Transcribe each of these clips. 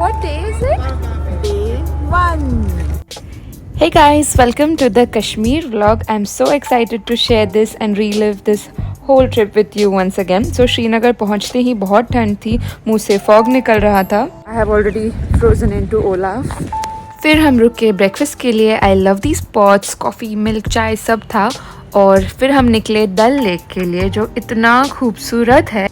What day is it? Day 1. Hey guys, welcome to the Kashmir vlog. I'm so excited to share this and relive this whole trip with you once again. So Srinagar पहुंचते ही बहुत ठंड थी, मुंह से fog निकल रहा था. I have already frozen into Olaf. फिर हम रुक के ब्रेकफास्ट के लिए. I love these spots, coffee, milk, चाय सब था. और फिर हम निकले डल लेक के लिए जो इतना खूबसूरत है.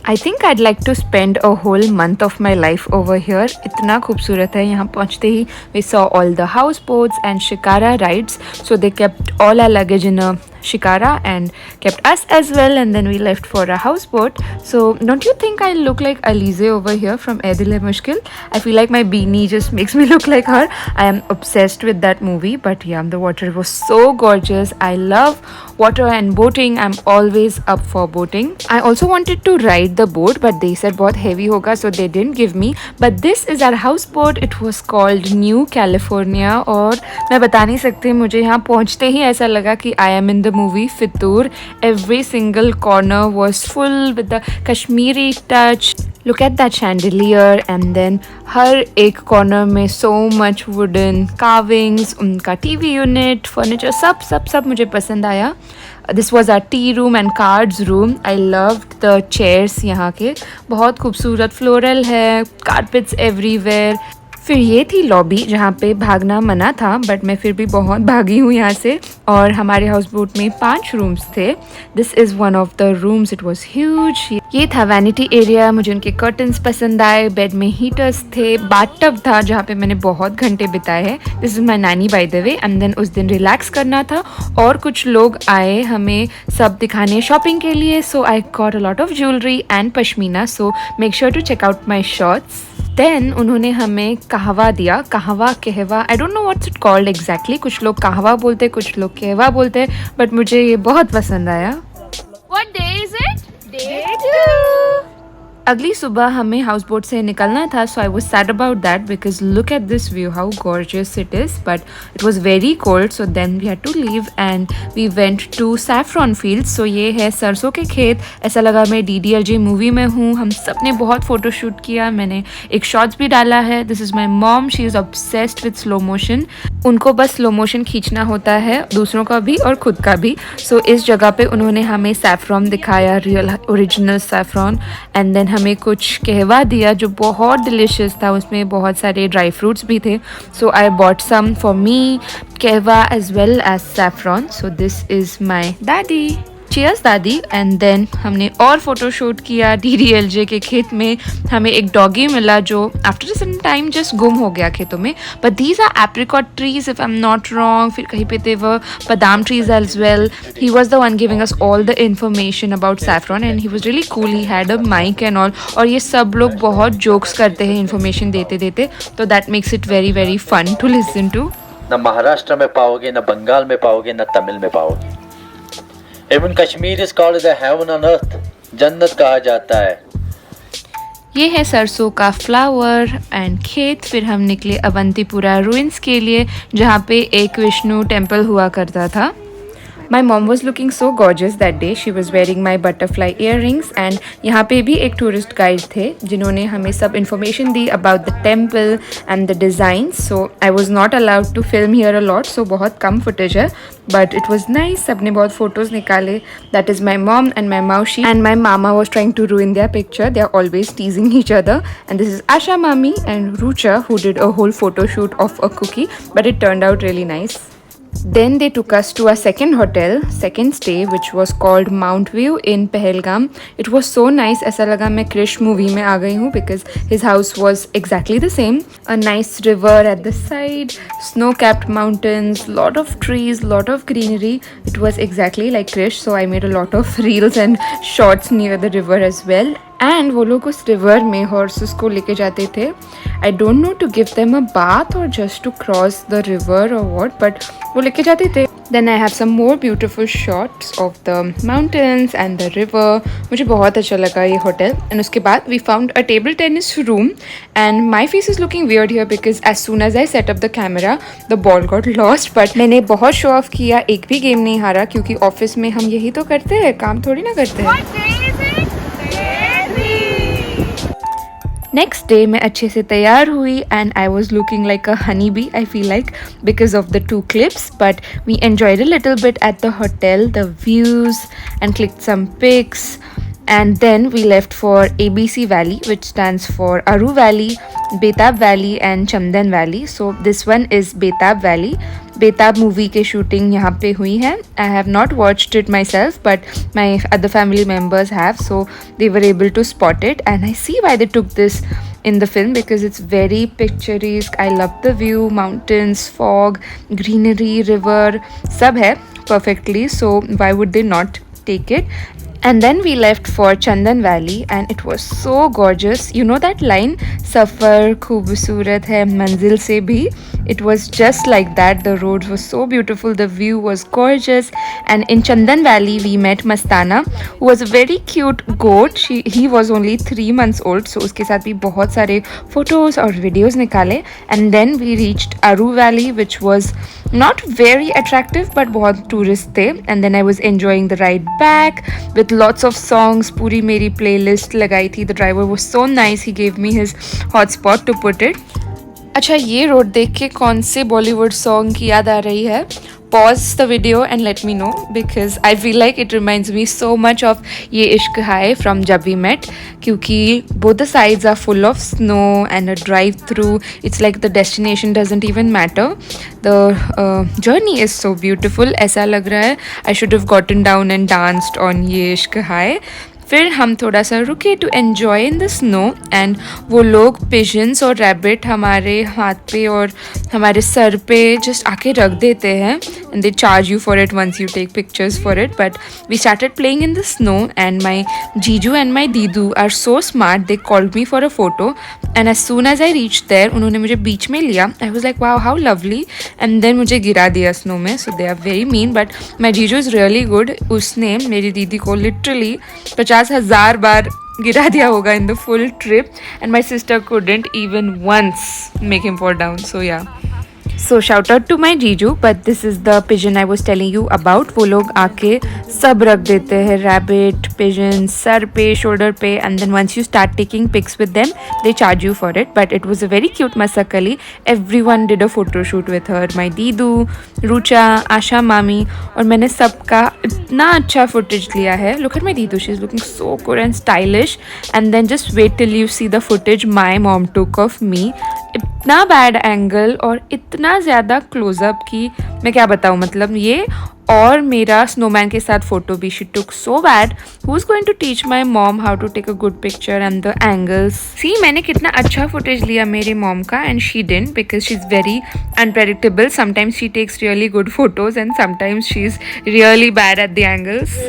I think I'd like to spend a whole month of my life over here. इतना खूबसूरत है. यहाँ पहुँचते ही we saw all the houseboats and shikara rides. So they kept all our luggage in a shikara and kept us as well, and then we left for a houseboat. So don't you think I look like Alize over here from Ae Dil Hai Mushkil? I feel like my beanie just makes me look like her. I am obsessed with that movie, but yeah, the water was so gorgeous. I love water and boating. I'm always up for boating. I also wanted to ride the boat, but they said बहुत heavy होगा, so they didn't give me. But this is our houseboat. It was called New California. और मैं बता नहीं सकती, मुझे यहाँ पहुँचते ही ऐसा लगा कि I am in the movie Fitur. Every single corner was full with the Kashmiri touch. Look at that chandelier, and then हर एक corner में so much wooden carvings, उनका TV unit, furniture, सब मुझे पसंद आया. This was our tea room and cards room. I loved the chairs यहाँ के. बहुत खूबसूरत floral है, carpets everywhere. फिर ये थी लॉबी जहाँ पे भागना मना था, बट मैं फिर भी बहुत भागी हूँ यहाँ से. और हमारे हाउस बोट में 5 रूम्स थे. This is one of the rooms. It was huge. ये था वैनिटी एरिया. मुझे उनके कर्टन्स पसंद आए. बेड में हीटर्स थे. बाथटब था जहाँ पे मैंने बहुत घंटे बिताए हैं. This is my nani by the way. And then उस दिन रिलैक्स करना था और कुछ लोग आए हमें सब दिखाने शॉपिंग के लिए. So I got a lot of jewellery and pashmina. So make sure to check out my shorts. Then उन्होंने हमें कहवा दिया. Kahwa kahwa, I don't know what's it called exactly. कुछ लोग कहवा बोलते, कुछ लोग कहवा बोलते, बट मुझे ये बहुत पसंद आया. What day is it? Day 2. अगली सुबह हमें हाउस बोट से निकलना था. So I was sad about that because look at this view how gorgeous it is. But it was very cold, so then we had to leave and we went to saffron fields. So ये है सरसों के खेत. ऐसा लगा मैं DDLJ movie में हूँ. हम सब ने बहुत फ़ोटो शूट किया. मैंने एक शॉट्स भी डाला है. This is my mom. She is obsessed with slow motion. उनको बस स्लो मोशन खींचना होता है, दूसरों का भी और खुद का भी. सो इस जगह पे उन्होंने हमें सैफ्रॉन दिखाया, real original saffron. And then हमें कुछ कहवा दिया जो बहुत डिलिशियस था. उसमें बहुत सारे ड्राई फ्रूट्स भी थे. सो I bought some for me, kahwa as well as saffron. So this is my dadi. Cheers दादी. एंड देन हमने और फोटो शूट किया DDLJ के खेत में. हमें एक डॉगी मिला जो आफ्टर सम टाइम जस्ट गुम हो गया खेतों में. But these are apricot trees if I am not wrong. फिर कहीं पे थे वो badam trees as well. He was the one giving us all the information about saffron and he was really cool. He had a mic and all. और ये सब लोग बहुत जोक्स करते हैं इन्फॉर्मेशन देते देते. तो that makes it very very fun to listen to. न महाराष्ट्र में पाओगे, न बंगाल में पाओगे, न तमिल में पाओगे. Even Kashmir is called the heaven on earth. जन्नत कहा जाता है. ये है सरसों का फ्लावर एंड खेत. फिर हम निकले अवंतीपुरा रूइंस के लिए जहाँ पे एक विष्णु टेम्पल हुआ करता था. My mom was looking so gorgeous that day. She was wearing my butterfly earrings and यहाँ पे भी एक टूरिस्ट गाइड थे जिन्होंने हमें सब information the about the temple and the designs. So I was not allowed to film here a lot, so बहुत कम footage है. But it was nice. सबने बहुत photos निकाले. That is my mom and my maushi. And my mama was trying to ruin their picture. They are always teasing each other. And this is Asha Mami and Rucha who did a whole photo shoot of a cookie. But it turned out really nice. Then they took us to a second stay which was called Mount View in Pahalgam. It was so nice. ऐसा लगा मैं Krrish movie में आ गई हूँ because his house was exactly the same. A nice river at the side, snow-capped mountains, lot of trees, lot of greenery. It was exactly like Krish, so I made a lot of reels and shots near the river as well. And वो लोग उस river में horses को लेके जाते थे. I don't know to give them a bath और just to cross the river और व्हाट, बट वो लेके जाते थे. Then I have some more beautiful shots of the mountains and the river. मुझे बहुत अच्छा लगा ये होटल. एंड उसके बाद we found a table tennis room and my face is looking weird here because as soon as I set up the camera the ball got lost. But मैंने बहुत show off किया, एक भी game नहीं हारा क्योंकि ऑफिस में हम यही तो करते हैं, काम थोड़ी ना करते हैं. नेक्स्ट डे मैं अच्छे से तैयार हुई and I was looking like a honey bee I feel like because of the 2 clips, but we enjoyed a little bit at the hotel, the views, and clicked some pics. And then we left for ABC Valley, which stands for Aru Valley, Betab Valley and Chandan Valley. So this one is Betab Valley. Betab movie के shooting यहाँ पे हुई है. I have not watched it myself, but my other family members have, so they were able to spot it, and I see why they took this in the film because it's very picturesque. I love the view, mountains, fog, greenery, river, सब है perfectly. So why would they not take it? And then we left for Chandan Valley and it was so gorgeous. You know that line, Safar खूबसूरत है मंजिल से भी? It was just like that. The roads were so beautiful, the view was gorgeous. And in Chandan Valley we met Mastana, who was a very cute goat. He was only 3 months old, so उसके साथ भी बहुत सारे photos और videos निकाले. And then we reached Aru Valley, which was not very attractive but बहुत tourist थे. And then I was enjoying the ride back with lots of songs. पूरी मेरी playlist लगाई थी. The driver was so nice, he gave me his hotspot to put it. अच्छा, ये road देख के कौन से बॉलीवुड सॉन्ग की याद आ रही है? Pause the video and let me know because I feel like it reminds me so much of Ye Ishq Hai from Jab We Met, क्योंकि both the sides are full of snow and a drive through. It's like the destination doesn't even matter, the journey is so beautiful. ऐसा लग रहा है I should have gotten down and danced on Ye Ishq Hai. फिर हम थोड़ा सा रुके to enjoy in the snow and वो लोग पिजन्स और रैबिट हमारे हाथ पे और हमारे सर पे जस्ट आके रख देते हैं and they charge you for it once you take pictures for it. But we started playing in the snow and my जीजू एंड माई दीदू are so smart. They called me for a photo and as soon as I reach there उन्होंने मुझे बीच में लिया. I was like wow how lovely, and then मुझे गिरा दिया स्नो में. So they are very mean but माई जीजू इज़ रियली गुड. उसने मेरी दीदी को लिटरली 50,000 बार गिरा दिया होगा in the full trip, and my sister couldn't even once make him fall down. So yeah. So shout out to my जीजू, but this is the pigeon I was telling you about. वो लोग आके सब रख देते हैं, rabbit, pigeon, sir पे, shoulder पे, and then once you start taking pics with them, they charge you for it. But it was a very cute masakali. Everyone did a photo shoot with her. My दीदू, रुचा, आशा मामी, और मैंने सबका इतना अच्छा footage लिया है. Look at my दीदू, she's looking so good and stylish. And then just wait till you see the footage my mom took of me. इतना बैड एंगल और इतना ज़्यादा क्लोजअप की मैं क्या बताऊँ. मतलब ये और मेरा स्नोमैन के साथ फ़ोटो भी she took so bad. Who is going to teach my mom how to take a good picture and the angles. See मैंने कितना अच्छा फुटेज लिया मेरी मॉम का and she didn't because she is very unpredictable. Sometimes she takes really good photos and sometimes she is really bad at the angles.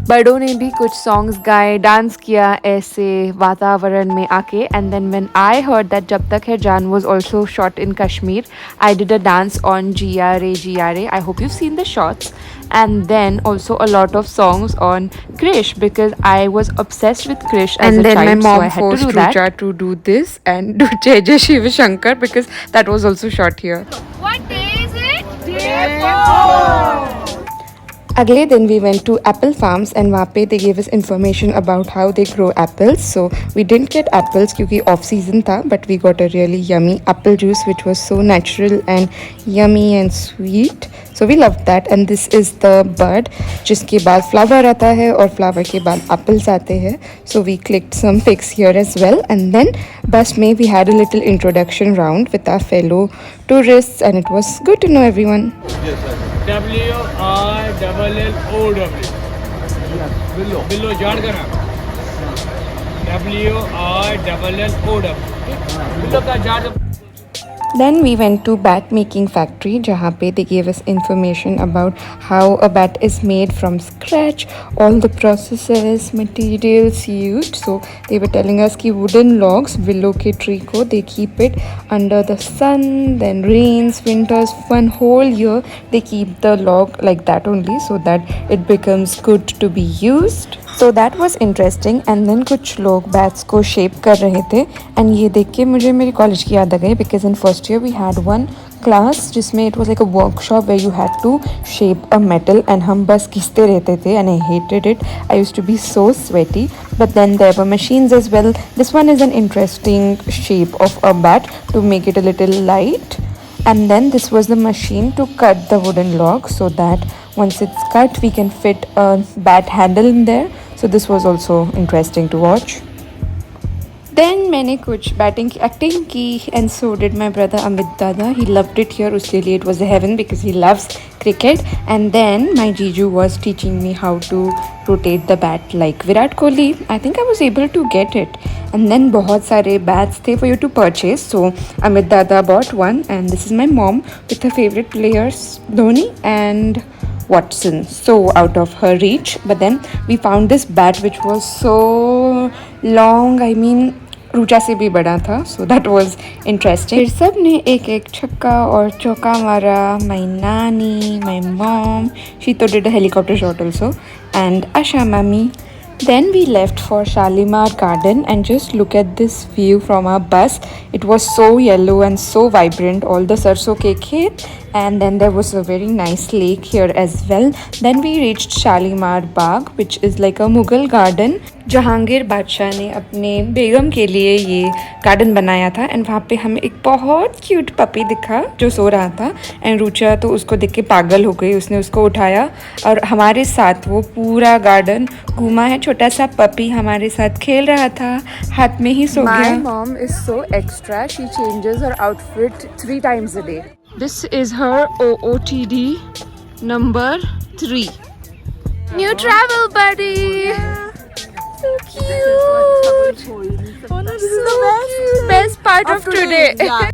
बड़ों ने भी कुछ सॉन्ग्स गाए, डांस किया ऐसे वातावरण में आके. And then when I heard that Jab Tak Hai Jaan was also shot in Kashmir, I did a dance on GRA. I hope you seen the shots. And then also a lot of songs on Krish because I was obsessed with Krish as a child. And then my mom forced Rucha to do this and do Jai Jai Shiva Shankar because that was also shot here. What day is it? Day 4. अगले दिन we went to apple farms and वहाँ पे they gave us information about how they grow apples. So we didn't get apples क्योंकि off season था, but we got a really yummy apple juice which was so natural and yummy and sweet. So we loved that. And this is the bud जिसके बाद flower आता है और flower के बाद apples आते हैं. So we clicked some pics here as well. And then bus में we had a little introduction round with our fellow tourists and it was good to know everyone. Yes, sir. WILLLOW. बिल्लो जाड़ का नाम WILLLOW. बिल्लो का जाड़. Then we went to bat making factory जहाँ पे they gave us information about how a bat is made from scratch, all the processes, materials used. So they were telling us कि wooden logs, willow के tree को they keep it under the sun, then rains, winters, one whole year they keep the log like that only so that it becomes good to be used. So that was interesting. And then कुछ लोग bats को shape कर रहे थे and ये देख के मुझे मेरी कॉलेज की याद आ गई because in first year we had one class जिसमें it was like a workshop where you had to shape a metal and हम बस घिसते रहते थे and I hated it. I used to be so sweaty, but then there were machines as well. This one is an interesting shape of a bat to make it a little light. And then this was the machine to cut the wooden log so that once it's cut we can fit a bat handle in there. So this was also interesting to watch. Then मैंने कुछ batting की acting की and so did my brother Amit Dada. He loved it here. उसके लिए it was a heaven because he loves cricket. And then my Jiju was teaching me how to rotate the bat like Virat Kohli. I think I was able to get it. And then बहुत सारे bats थे for you to purchase. So Amit Dada bought one and this is my mom with her favorite players Dhoni and Watson, so out of her reach. But then we found this bat which was so long, I mean रूचा से भी बड़ा था, so that was interesting. फिर सब ने एक एक छक्का और चौका मारा. My nanny, my mom, Shito did a helicopter shot also, and Asha mami. Then we left for Shalimar Garden and just look at this view from our bus. It was so yellow and so vibrant, all the sarson ke khet, and then there was a very nice lake here as well. Then we reached Shalimar Bagh, which is like a Mughal garden. Jahangir बादशाह ने अपने बेगम के लिए ये garden बनाया था and वहाँ पे हमें एक बहुत क्यूट पपी दिखा जो सो रहा था एंड रूचा तो उसको देख के पागल हो गई. उसने उसको उठाया और हमारे साथ वो पूरा गार्डन घूमा है. छोटा सा पपी हमारे साथ खेल रहा था, हाथ में ही सो गया. My mom is so extra. She changes her outfit 3 times a day. This is her OOTD number 3. New travel buddy. So cute. So cute. Best part of today.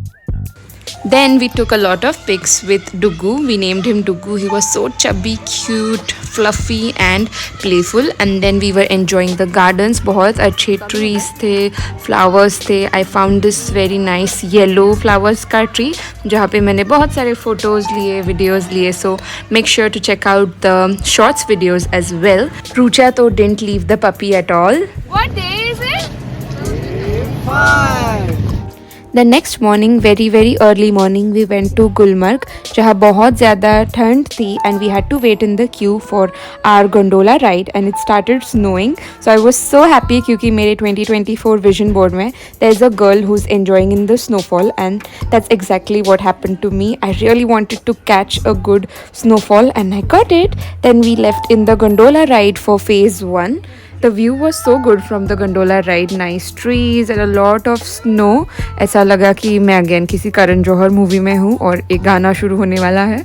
Then we took a lot of pics with Dugu. We named him Dugu. He was so chubby, cute, fluffy and playful. And then we were enjoying the gardens. बहुत अच्छे trees थे, flowers थे. I found this very nice yellow flowers का tree जहाँ पे मैंने बहुत सारे photos लिए, videos लिए. So make sure to check out the shorts videos as well. Rucha तो didn't leave the puppy at all. What day is it? The next morning, very early morning, we went to Gulmarg जहाँ बहुत ज़्यादा ठंड थी and we had to wait in the queue for our gondola ride and it started snowing. So I was so happy क्योंकि मेरे 2024 vision board में there's a girl who's enjoying in the snowfall and that's exactly what happened to me. I really wanted to catch a good snowfall and I got it. Then we left in the gondola ride for phase 1. The view was so good from the gondola ride. Nice trees and a lot of snow. ऐसा लगा कि मैं again किसी Karan Johar movie में हूँ और एक गाना शुरू होने वाला है.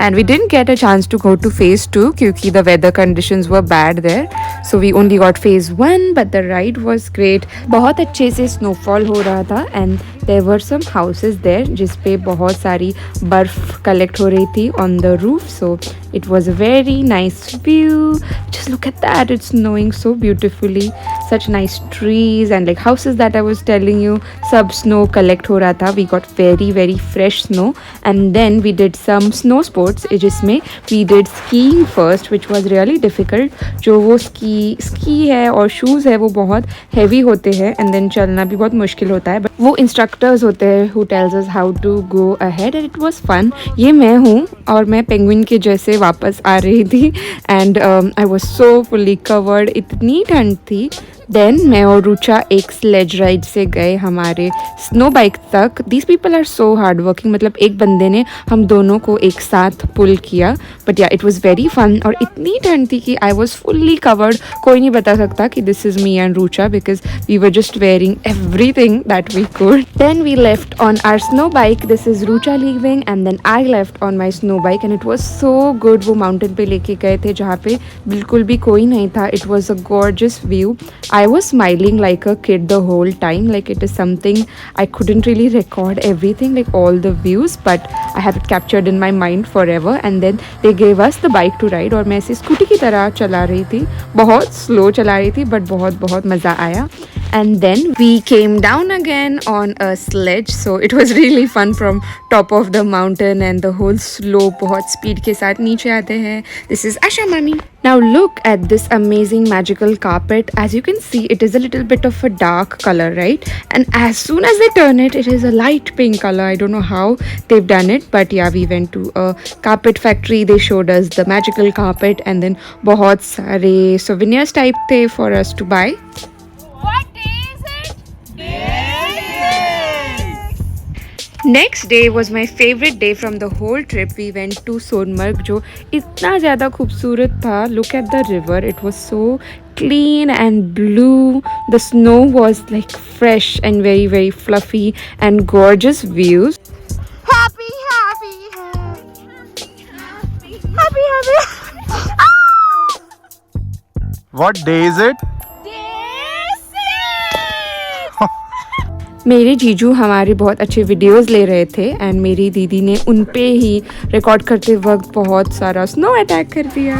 And we didn't get a chance to go to phase 2 क्योंकि the weather conditions were bad there. So we only got phase 1 but the ride was great. बहुत अच्छे से snowfall हो रहा था and there were some houses there जिस पे बहुत सारी बर्फ कलेक्ट हो रही थी on the roof. So it was a very nice view. Just look at that, it's snowing so beautifully. Such nice trees and like houses that I was telling you. सब snow collect हो रहा था. We got very fresh snow and then we did some snow sports जिसमें we did skiing first which was really difficult. जो वो ski है और shoes है वो बहुत heavy होते हैं and then चलना भी बहुत मुश्किल होता है. But वो instructors होते हैं who tells us how to go ahead and it was fun. ये मैं हूँ और मैं penguin के जैसे वापस आ रही थी and I was so fully covered. इतनी ठंड थी. देन मैं और रुचा एक स्लेज राइड से गए हमारे स्नो बाइक तक. These people are so hard working. मतलब एक बंदे ने हम दोनों को एक साथ पुल किया. बट या इट वॉज़ वेरी फन. और इतनी ठंड थी कि आई वॉज फुल्ली कवर्ड. कोई नहीं बता सकता कि this is me and Rucha because we were just wearing everything that we could. Then we left on our snow bike. This is Rucha leaving and then I left on my snow bike and it was so good. वो mountain पे लेके गए थे जहाँ पे बिल्कुल भी कोई नहीं था. It was a gorgeous view. I was smiling like a kid the whole time. Like it is something I couldn't really record everything like all the views but I have it captured in my mind forever. And then they gave us the bike to ride और मैं ऐसे scooty की तरह चला रही थी. बहुत slow चला रही थी but बहुत मज़ा आया. and then we came down again on a sledge, so it was really fun from top of the mountain and the whole slope बहुत speed के साथ नीचे आते हैं. This is Asha Mami. Now look at this amazing magical carpet. As you can see, it is a little bit of a dark color, right? And as soon as they turn it, it is a light pink color. I don't know how they've done it, but yeah, we went to a carpet factory. They showed us the magical carpet, and then बहुत सारे souvenirs type थे for us to buy. Next day was my favorite day from the whole trip. We went to Sonmarg, जो इतना ज़्यादा खूबसूरत था. Look at the river. It was so clean and blue. The snow was like fresh and very, very fluffy and gorgeous views. Happy, happy, happy, happy, happy. What day is it? मेरे जीजू हमारे बहुत अच्छे videos ले रहे थे and मेरी दीदी ने उन पे ही रिकॉर्ड करते वक्त बहुत सारा स्नो अटैक कर दिया.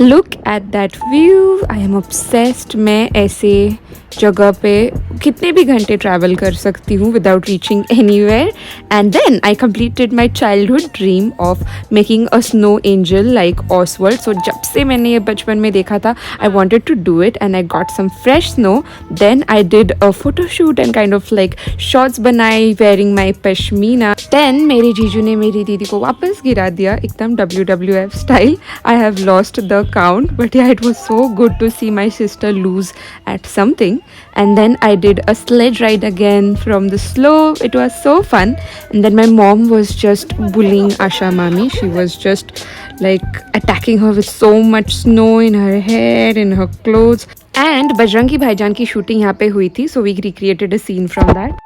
Look at that view. I am obsessed. मैं ऐसे जगह पे कितने भी घंटे ट्रैवल कर सकती हूँ without reaching anywhere. And then I completed my childhood dream of making a snow angel like Oswald. So जब से मैंने ये बचपन में देखा था, I wanted to do it and I got some fresh snow. Then I did a photoshoot and kind of like shots बनाई wearing my pashmina. Then मेरे जीजू ने मेरी दीदी को वापस गिरा दिया एकदम WWF style. I have lost the count, but yeah, it was so good to see my sister lose at something. And then I did a sledge ride again from the slope. It was so fun. And then my mom was just bullying Asha Mami. She was just like attacking her with so much snow in her hair, in her clothes. And Bajrangi Bhaijaan की shooting यहाँ पे हुई थी, so we recreated a scene from that.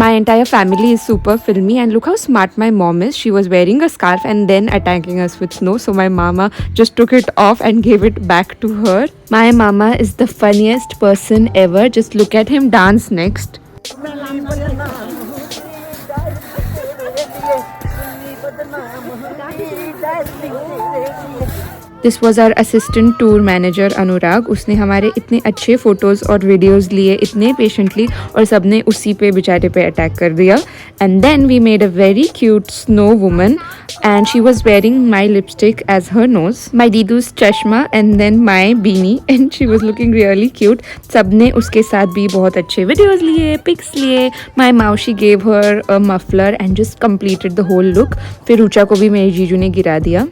My entire family is super filmy, and look how smart my mom is. She was wearing a scarf and then attacking us with snow, so my mama just took it off and gave it back to her. My mama is the funniest person ever. Just look at him dance next. This was our assistant tour manager Anurag. उसने हमारे इतने अच्छे photos और videos लिए इतने patiently, और सब ने उसी पे बेचारे पे अटैक कर दिया. And then we made a very cute snow woman and she was wearing my lipstick as her nose, my दीदूज चश्मा and then my beanie, and she was looking really cute. सब ने उसके साथ भी बहुत अच्छे वीडियोज़ लिए, पिक्स लिए. माई माउशी gave her a muffler and just completed the whole look. फिर ऊँचा को भी मेरे जीजू ने गिरा दिया.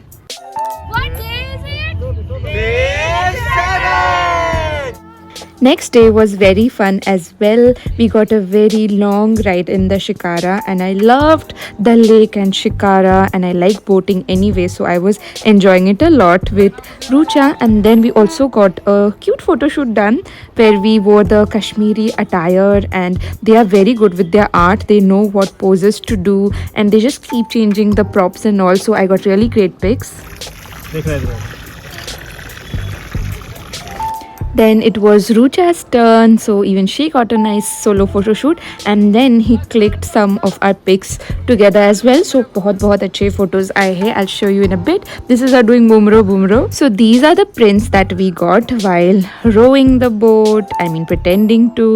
Next day was very fun as well. We got a very long ride in the Shikara and I loved the lake and Shikara, and I like boating anyway, so I was enjoying it a lot with Rucha. And then we also got a cute photo shoot done where we wore the Kashmiri attire, and they are very good with their art. They know what poses to do and they just keep changing the props and all, so I got really great pics. Then it was Rucha's turn, so even she got a nice solo photo shoot, and then he clicked some of our pics together as well. So बहुत अच्छे photos आए हैं. I'll show you in a bit. This is our doing bumro. So these are the prints that we got while rowing the boat. I mean pretending to.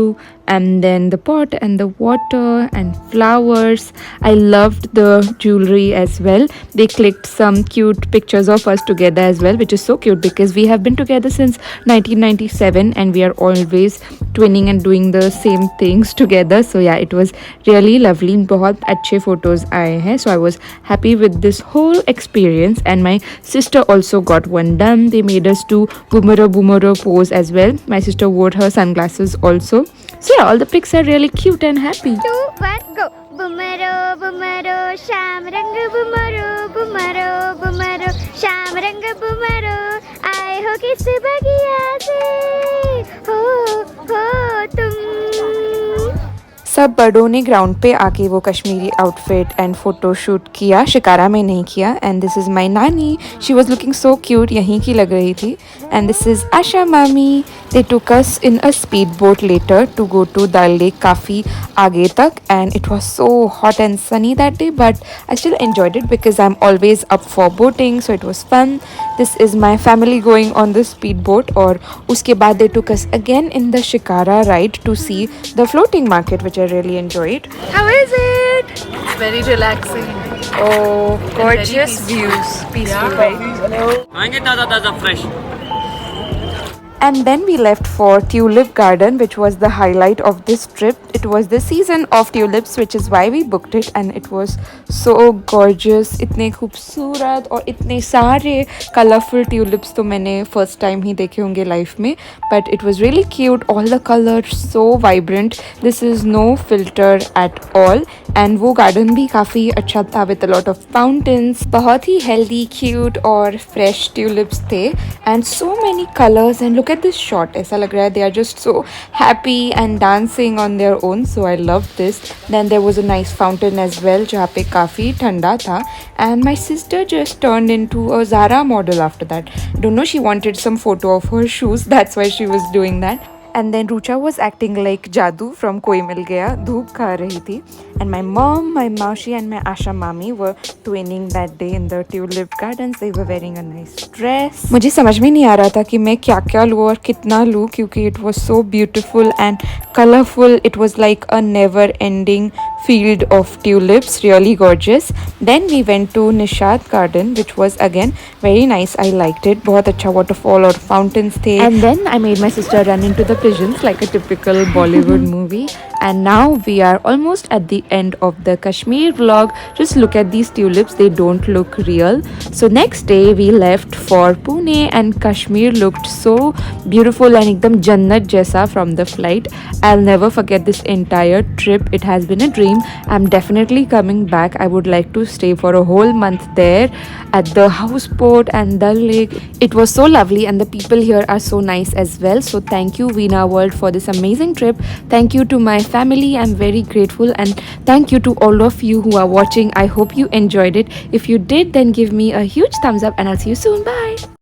And then the pot and the water and flowers. I loved the jewelry as well. They clicked some cute pictures of us together as well, which is so cute because we have been together since 1997 and we are always twinning and doing the same things together. So yeah, it was really lovely. बहुत अच्छे photos आए हैं. So I was happy with this whole experience, and my sister also got one done. They made us do boomerang pose as well. My sister wore her sunglasses also. So yeah, all the pics are really cute and happy. 2, 1, go. Bumero, sham rang bumero, sham rang bumero. आए हो किस बगिया से, हो तुम. सब बड़ों ने ग्राउंड पे आके वो Kashmiri outfit and photo shoot किया, शिकारा में नहीं किया. एंड दिस इज़ माई नानी, she was looking so cute, यहीं की लग रही थी. एंड दिस इज़ आशा मामी. They took us in a speed boat later to go to Dal lake, काफ़ी आगे तक. And it was so hot and sunny that day, but I still enjoyed it because I am always up for boating, so it was fun. This is my family going on the speed boat. और उसके बाद they took us again in the Shikara ride to see the floating market, which I really enjoyed. How is it? It's very relaxing. Oh, gorgeous views. Peaceful, right? आएंगे ताज़ा ताज़ा fresh. And then we left for Tulip Garden, which was the highlight of this trip. It was the season of tulips, which is why we booked it, and it was so gorgeous. इतने खूबसूरत और इतने सारे colorful tulips तो मैंने first time ही देखे होंगे life में, but it was really cute. All the colors so vibrant. This is no filter at all. And वो garden भी काफ़ी अच्छा था with a lot of fountains. बहुत ही healthy, cute और fresh tulips थे, and so many colors. And look at this shot, ऐसा लग रहा है they are just so happy and dancing on their own, so I loved this. Then there was a nice fountain as well जहाँ पे काफ़ी ठंडा था. And my sister just turned into a Zara model after that. Don't know, she wanted some photo of her shoes, that's why she was doing that. And then Rucha was acting like Jadoo from Koi Mil Gaya, धूप खा रही थी. And my mom, my Maushi and my Asha Mami were twinning that day in the tulip gardens. They were wearing a nice dress. मुझे समझ में नहीं आ रहा था कि मैं क्या क्या लूँ और कितना लूँ, क्योंकि it was so beautiful and colorful. It was like a never ending field of tulips, really gorgeous. Then we went to Nishad Garden, which was again very nice. I liked it. बहुत अच्छा waterfall और fountains थे. And then I made my sister run into the pigeons like a typical Bollywood movie. And now we are almost at the end of the Kashmir vlog. Just look at these tulips, they don't look real. So next day we left for Pune, and Kashmir looked so beautiful and ekdam jannat jaisa from the flight. I'll never forget this entire trip. It has been a dream. I'm definitely coming back. I would like to stay for a whole month there at the houseboat and the lake. It was so lovely, and the people here are so nice as well. So thank you Veena World for this amazing trip. Thank you to my family. I'm very grateful, and thank you to all of you who are watching. I hope you enjoyed it. If you did, then give me a huge thumbs up, and I'll see you soon. Bye.